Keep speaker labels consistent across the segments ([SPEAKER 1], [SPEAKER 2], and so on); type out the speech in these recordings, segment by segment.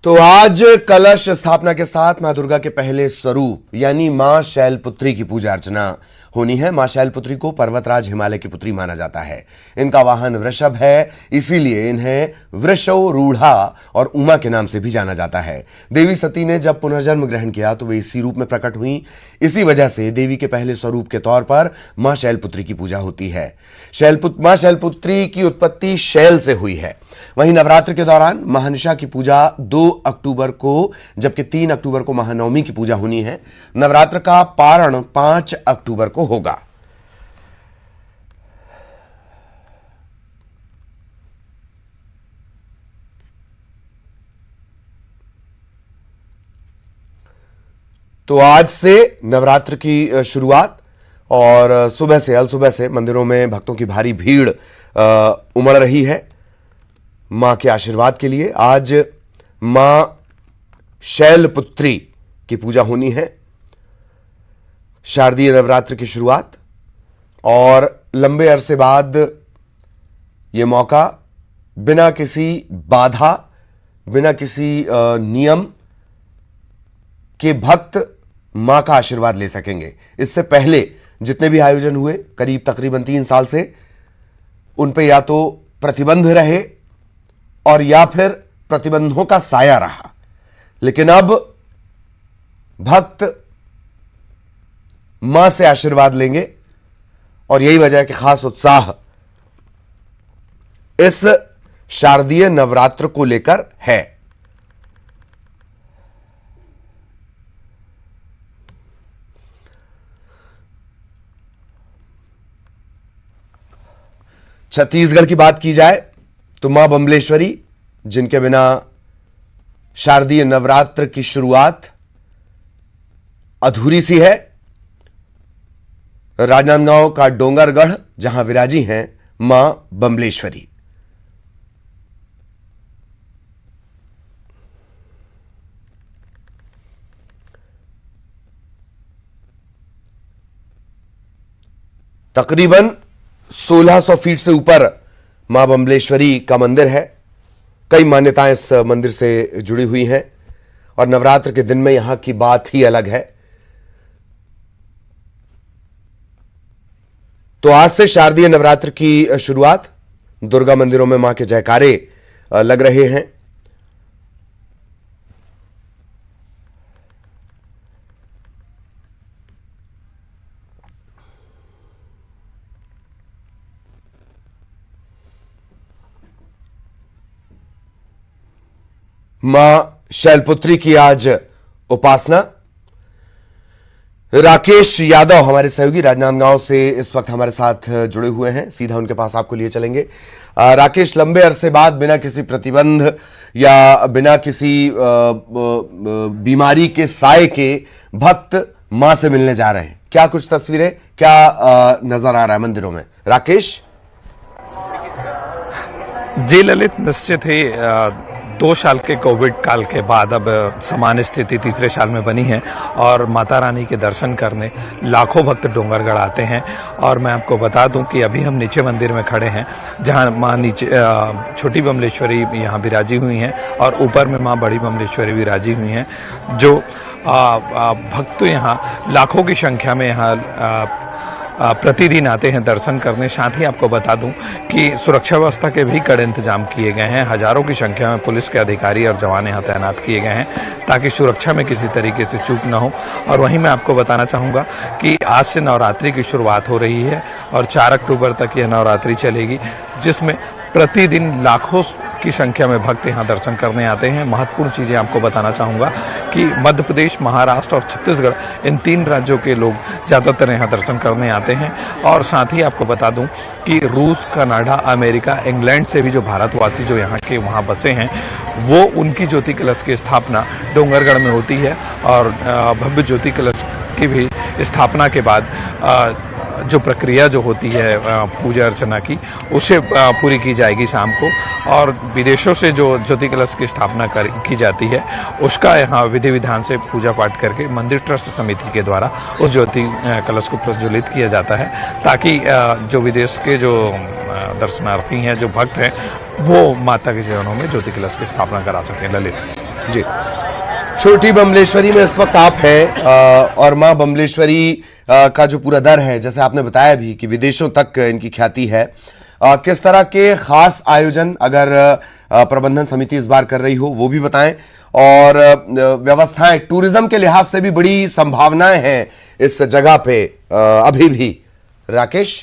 [SPEAKER 1] तो आज कलश स्थापना के साथ मां दुर्गा के पहले स्वरूप यानी मां शैलपुत्री की पूजा अर्चना होनी है। मां शैलपुत्री को पर्वतराज हिमालय की पुत्री माना जाता है। इनका वाहन वृषभ है, इसीलिए इन्हें वृषरूढ़ा और उमा के नाम से भी जाना जाता है। देवी सती ने जब पुनर्जन्म ग्रहण किया तो वे इसी रूप में प्रकट हुई। इसी वजह से देवी के पहले स्वरूप के तौर पर मां शैलपुत्री की पूजा होती है। मां शैलपुत्री की उत्पत्ति शैल से हुई है। वहीं नवरात्र के दौरान महानिशा की पूजा 2 अक्टूबर को, जबकि 3 अक्टूबर को महानवमी की पूजा होनी है। नवरात्र का पारण 5 अक्टूबर को होगा। तो आज से नवरात्र की शुरुआत और अल सुबह से मंदिरों में भक्तों की भारी भीड़ उमड़ रही है मां के आशीर्वाद के लिए। आज मां शैलपुत्री की पूजा होनी है। शारदीय नवरात्र की शुरुआत और लंबे अरसे बाद यह मौका बिना किसी बाधा, बिना किसी नियम के भक्त मां का आशीर्वाद ले सकेंगे। इससे पहले जितने भी आयोजन हुए करीब तकरीबन 3 साल से, उन पे या तो प्रतिबंध रहे और या फिर प्रतिबंधों का साया रहा, लेकिन अब भक्त मां से आशीर्वाद लेंगे और यही वजह है कि खास उत्साह इस शारदीय नवरात्र को लेकर है। छत्तीसगढ़ की बात की जाए तो मां बम्बलेश्वरी, जिनके बिना शारदीय नवरात्र की शुरुआत अधूरी सी है। राजनांदगांव का डोंगरगढ़ जहां विराजी हैं मां बम्बलेश्वरी। तकरीबन 1600 फीट से ऊपर मां बम्बलेश्वरी का मंदिर है। कई मान्यताएं इस मंदिर से जुड़ी हुई हैं और नवरात्र के दिन में यहां की बात ही अलग है। तो आज से शारदीय नवरात्र की शुरुआत, दुर्गा मंदिरों में मां के जयकारे लग रहे हैं। मां शैलपुत्री की आज उपासना। राकेश यादव हमारे सहयोगी राजनांदगांव से इस वक्त हमारे साथ जुड़े हुए हैं, सीधा उनके पास आपको लिए चलेंगे। राकेश, लंबे अरसे बाद बिना किसी प्रतिबंध या बिना किसी बीमारी के साए के भक्त मां से मिलने जा रहे हैं, क्या कुछ तस्वीरें, क्या नजर आ रहा है मंदिरों में? राकेश
[SPEAKER 2] जी ललित, निश्चित ही 2 साल के कोविड काल के बाद अब सामान्य स्थिति तीसरे साल में बनी है और माता रानी के दर्शन करने लाखों भक्त डोंगरगढ़ आते हैं। और मैं आपको बता दूं कि अभी हम नीचे मंदिर में खड़े हैं, जहां मां नीचे छोटी बम्बलेश्वरी यहाँ विराजी हुई हैं और ऊपर में मां बड़ी बम्बलेश्वरी विराजी हुई हैं। जो भक्त यहाँ लाखों की संख्या में यहाँ प्रतिदिन आते हैं दर्शन करने। साथ ही आपको बता दूं कि सुरक्षा व्यवस्था के भी कड़े इंतजाम किए गए हैं। हजारों की संख्या में पुलिस के अधिकारी और जवान यहाँ तैनात किए गए हैं ताकि सुरक्षा में किसी तरीके से चूक न हो। और वहीं मैं आपको बताना चाहूँगा कि आज से नवरात्रि की शुरुआत हो रही है और 4 अक्टूबर तक यह नवरात्रि चलेगी, जिसमें प्रतिदिन लाखों की संख्या में भक्त यहाँ दर्शन करने आते हैं। महत्वपूर्ण चीज़ें आपको बताना चाहूँगा कि मध्य प्रदेश, महाराष्ट्र और छत्तीसगढ़, इन 3 राज्यों के लोग ज़्यादातर यहाँ दर्शन करने आते हैं। और साथ ही आपको बता दूं कि रूस, कनाडा, अमेरिका, इंग्लैंड से भी जो भारतवासी जो यहाँ के वहाँ बसे हैं, वो उनकी ज्योति कलश की स्थापना डोंगरगढ़ में होती है। और भव्य ज्योति कलश की भी स्थापना के बाद जो प्रक्रिया जो होती है पूजा अर्चना की, उसे पूरी की जाएगी शाम को। और विदेशों से जो ज्योति कलश की स्थापना की जाती है, उसका यहाँ विधि विधान से पूजा पाठ करके मंदिर ट्रस्ट समिति के द्वारा उस ज्योति कलश को प्रज्वलित किया जाता है, ताकि जो विदेश के जो दर्शनार्थी हैं, जो भक्त हैं, वो माता के चरणों में ज्योति कलश की स्थापना करा सकें। ललित
[SPEAKER 1] जी। छोटी बमलेश्वरी में इस वक्त आप हैं और मां बमलेश्वरी का जो पूरा दर है, जैसे आपने बताया भी कि विदेशों तक इनकी ख्याति है, किस तरह के खास आयोजन अगर प्रबंधन समिति इस बार कर रही हो वो भी बताएं, और व्यवस्थाएं टूरिज्म के लिहाज से भी बड़ी संभावनाएं हैं इस जगह पे अभी भी। राकेश।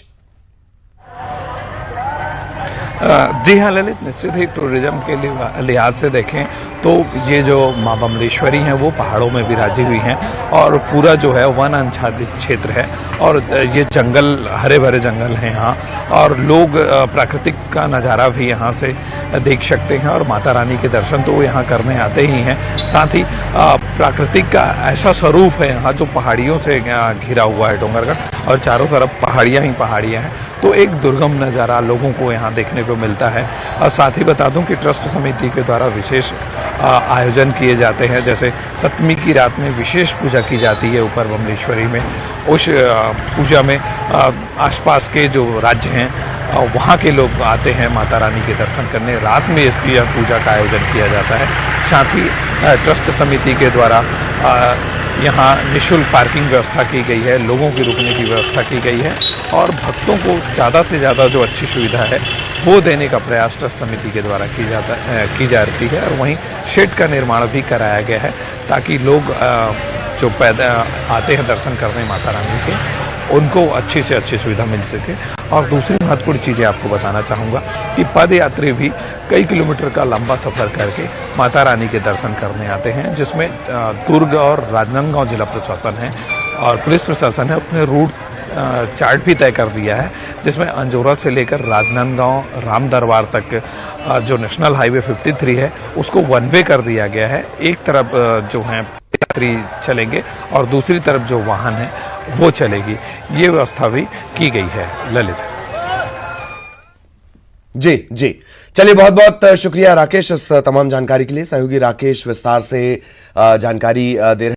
[SPEAKER 2] जी हाँ ललित, निश्चित ही टूरिज्म के लिहाज से देखें तो ये जो माँ बमलेश्वरी हैं वो पहाड़ों में विराजी हुई हैं और पूरा जो है वन आच्छादित क्षेत्र है और ये जंगल, हरे भरे जंगल हैं यहाँ, और लोग प्राकृतिक का नज़ारा भी यहाँ से देख सकते हैं और माता रानी के दर्शन तो वो यहाँ करने आते ही हैं। साथ ही प्राकृतिक का ऐसा स्वरूप है यहाँ जो पहाड़ियों से घिरा हुआ है डोंगरगढ़, और चारों तरफ पहाड़ियाँ ही पहाड़ियाँ हैं, तो एक दुर्गम नज़ारा लोगों को यहाँ देखने को मिलता है। और साथ ही बता दूं कि ट्रस्ट समिति के द्वारा विशेष आयोजन किए जाते हैं, जैसे सप्तमी की रात में विशेष पूजा की जाती है ऊपर बमलेश्वरी में। उस पूजा में आसपास के जो राज्य हैं वहाँ के लोग आते हैं माता रानी के दर्शन करने। रात में इसकी पूजा का आयोजन किया जाता है। साथ ही ट्रस्ट समिति के द्वारा यहाँ निःशुल्क पार्किंग व्यवस्था की गई है, लोगों की रुकने की व्यवस्था की गई है, और भक्तों को ज़्यादा से ज़्यादा जो अच्छी सुविधा है वो देने का प्रयास ट्रस्ट समिति के द्वारा की जाती है। और वहीं शेड का निर्माण भी कराया गया है ताकि लोग जो आते हैं दर्शन करने माता रानी के, उनको अच्छी से अच्छी सुविधा मिल सके। और दूसरी महत्वपूर्ण चीज़ें आपको बताना चाहूँगा कि पद यात्री भी कई किलोमीटर का लंबा सफ़र करके माता रानी के दर्शन करने आते हैं, जिसमें दुर्ग और राजनांदगांव जिला प्रशासन है और पुलिस प्रशासन है अपने रूट चार्ट भी तय कर दिया है, जिसमें अंजोरा से लेकर राजनांदगांव राम दरबार तक जो नेशनल हाईवे 53 है उसको वन वे कर दिया गया है। एक तरफ जो है यात्री चलेंगे और दूसरी तरफ जो वाहन है वो चलेगी, ये व्यवस्था भी की गई है। ललित।
[SPEAKER 1] जी जी, चलिए बहुत बहुत शुक्रिया राकेश इस तमाम जानकारी के लिए। सहयोगी राकेश विस्तार से जानकारी दे रहे हैं।